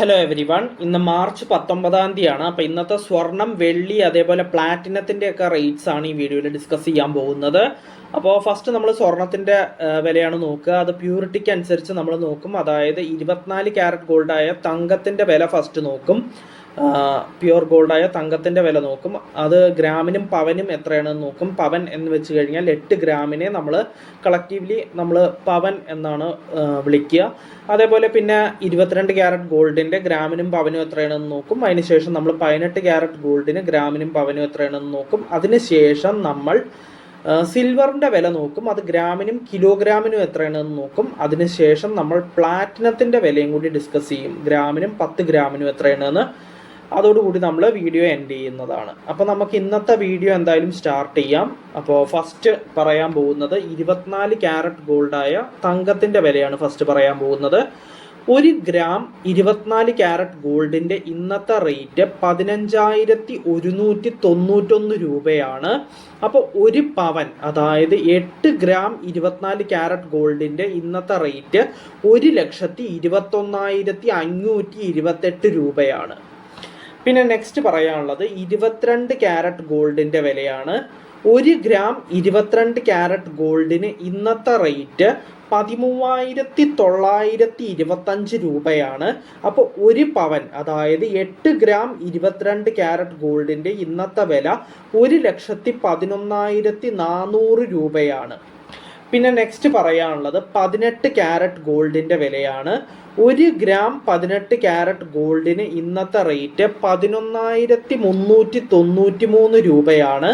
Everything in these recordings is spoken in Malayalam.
Hello every one. ഇന്ന് മാർച്ച് 19-ാം തീയതിയാണ്. അപ്പോൾ ഇന്നത്തെ സ്വർണം, വെള്ളി, അതേപോലെ പ്ലാറ്റിനത്തിൻ്റെ ഒക്കെ റേറ്റ്സ് ആണ് ഈ വീഡിയോയിൽ ഡിസ്കസ് ചെയ്യാൻ പോകുന്നത്. അപ്പോൾ ഫസ്റ്റ് നമ്മൾ സ്വർണത്തിൻ്റെ വിലയാണ് നോക്കുക. അത് പ്യൂരിറ്റിക്ക് അനുസരിച്ച് നമ്മൾ നോക്കും. അതായത് 24 ക്യാരറ്റ് ഗോൾഡായ തങ്കത്തിൻ്റെ വില ഫസ്റ്റ് നോക്കും. പ്യുവർ ഗോൾഡായ തങ്കത്തിൻ്റെ വില നോക്കും. അത് ഗ്രാമിനും പവനും എത്രയാണെന്ന് നോക്കും. പവൻ എന്ന് വെച്ച് കഴിഞ്ഞാൽ 8 ഗ്രാമിനെ നമ്മൾ കളക്റ്റീവ്ലി നമ്മൾ പവൻ എന്നാണ് വിളിക്കുക. അതേപോലെ പിന്നെ 22 ക്യാരറ്റ് ഗോൾഡിൻ്റെ ഗ്രാമിനും പവനും എത്രയാണെന്ന് നോക്കും. അതിനുശേഷം നമ്മൾ 18 ക്യാരറ്റ് ഗോൾഡിന് ഗ്രാമിനും പവനും എത്രയാണെന്ന് നോക്കും. അതിനുശേഷം നമ്മൾ സിൽവറിൻ്റെ വില നോക്കും. അത് ഗ്രാമിനും കിലോഗ്രാമിനും എത്രയാണെന്ന് നോക്കും. അതിനുശേഷം നമ്മൾ പ്ലാറ്റിനത്തിൻ്റെ വിലയും കൂടി ഡിസ്കസ് ചെയ്യും. ഗ്രാമിനും 10 ഗ്രാമിനും എത്രയാണെന്ന്. അതോടുകൂടി നമ്മൾ വീഡിയോ എൻഡ് ചെയ്യുന്നതാണ്. അപ്പോൾ നമുക്ക് ഇന്നത്തെ വീഡിയോ എന്തായാലും സ്റ്റാർട്ട് ചെയ്യാം. അപ്പോൾ ഫസ്റ്റ് പറയാൻ പോകുന്നത് 24 ക്യാരറ്റ് ഗോൾഡായ തങ്കത്തിൻ്റെ വിലയാണ് ഫസ്റ്റ് പറയാൻ പോകുന്നത്. 1 ഗ്രാം 24 ക്യാരറ്റ് ഗോൾഡിൻ്റെ ഇന്നത്തെ റേറ്റ് 15,191 രൂപയാണ്. അപ്പോൾ 1 പവൻ, അതായത് 8 ഗ്രാം 24 ക്യാരറ്റ് ഗോൾഡിൻ്റെ ഇന്നത്തെ റേറ്റ് 1,21,528 രൂപയാണ്. പിന്നെ നെക്സ്റ്റ് പറയാനുള്ളത് 22 ക്യാരറ്റ് ഗോൾഡിൻ്റെ വിലയാണ്. 1 ഗ്രാം 22 ക്യാരറ്റ് ഗോൾഡിന് ഇന്നത്തെ റേറ്റ് 13,925 രൂപയാണ്. അപ്പോൾ 1 പവൻ, അതായത് 8 ഗ്രാം 22 ക്യാരറ്റ് ഗോൾഡിൻ്റെ ഇന്നത്തെ വില 1,11,400 രൂപയാണ്. പിന്നെ നെക്സ്റ്റ് പറയാനുള്ളത് 18 ക്യാരറ്റ് ഗോൾഡിൻ്റെ വിലയാണ്. 1 ഗ്രാം 18 ക്യാരറ്റ് ഗോൾഡിന് ഇന്നത്തെ റേറ്റ് 11,393 രൂപയാണ്.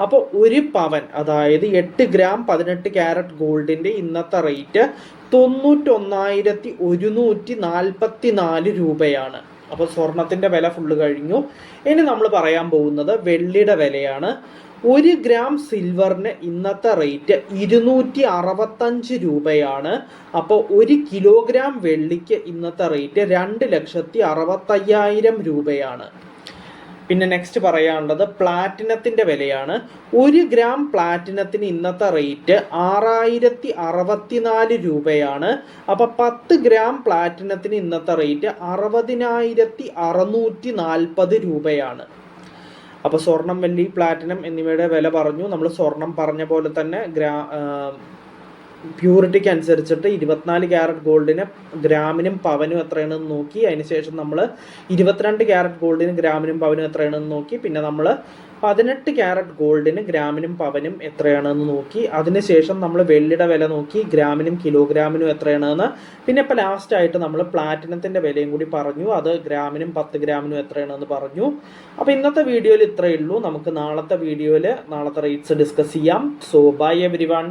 അപ്പോൾ 1 പവൻ, അതായത് 8 ഗ്രാം 18 ക്യാരറ്റ് ഗോൾഡിൻ്റെ ഇന്നത്തെ റേറ്റ് 91,144 രൂപയാണ്. അപ്പോൾ സ്വർണത്തിൻ്റെ വില ഫുള്ള് കഴിഞ്ഞു. ഇനി നമ്മൾ പറയാൻ പോകുന്നത് വെള്ളിയുടെ വിലയാണ്. 1 ഗ്രാം സിൽവറിന് ഇന്നത്തെ റേറ്റ് 265 രൂപയാണ്. അപ്പോൾ 1 കിലോഗ്രാം വെള്ളിക്ക് ഇന്നത്തെ റേറ്റ് 2,65,000 രൂപയാണ്. പിന്നെ നെക്സ്റ്റ് പറയാനുള്ളത് പ്ലാറ്റിനത്തിൻ്റെ വിലയാണ്. 1 ഗ്രാം പ്ലാറ്റിനത്തിന് ഇന്നത്തെ റേറ്റ് 6,064 രൂപയാണ്. അപ്പോൾ 10 ഗ്രാം പ്ലാറ്റിനത്തിന് ഇന്നത്തെ റേറ്റ് 60,640 രൂപയാണ്. അപ്പോൾ സ്വർണം, വെള്ളി, പ്ലാറ്റിനം എന്നിവയുടെ വില പറഞ്ഞു. നമ്മൾ സ്വർണം പറഞ്ഞ പോലെ തന്നെ പ്യൂരിറ്റിക്ക് അനുസരിച്ചിട്ട് 24 ക്യാരറ്റ് ഗോൾഡിന് ഗ്രാമിനും പവനും എത്രയാണെന്ന് നോക്കി. അതിനുശേഷം നമ്മൾ 22 ക്യാരറ്റ് ഗോൾഡിന് ഗ്രാമിനും പവനും എത്രയാണെന്ന് നോക്കി. പിന്നെ നമ്മൾ 18 ക്യാരറ്റ് ഗോൾഡിന് ഗ്രാമിനും പവനും എത്രയാണെന്ന് നോക്കി. അതിനുശേഷം നമ്മൾ വെള്ളിയുടെ വില നോക്കി, ഗ്രാമിനും കിലോഗ്രാമിനും എത്രയാണെന്ന്. പിന്നെ ഇപ്പോൾ ലാസ്റ്റായിട്ട് നമ്മൾ പ്ലാറ്റിനത്തിൻ്റെ വിലയും കൂടി പറഞ്ഞു. അത് ഗ്രാമിനും 10 ഗ്രാമിനും എത്രയാണെന്ന് പറഞ്ഞു. അപ്പോൾ ഇന്നത്തെ വീഡിയോയിൽ ഇത്രയേ ഉള്ളൂ. നമുക്ക് നാളത്തെ വീഡിയോയിൽ നാളത്തെ റേറ്റ്സ് ഡിസ്കസ് ചെയ്യാം. So bye every one.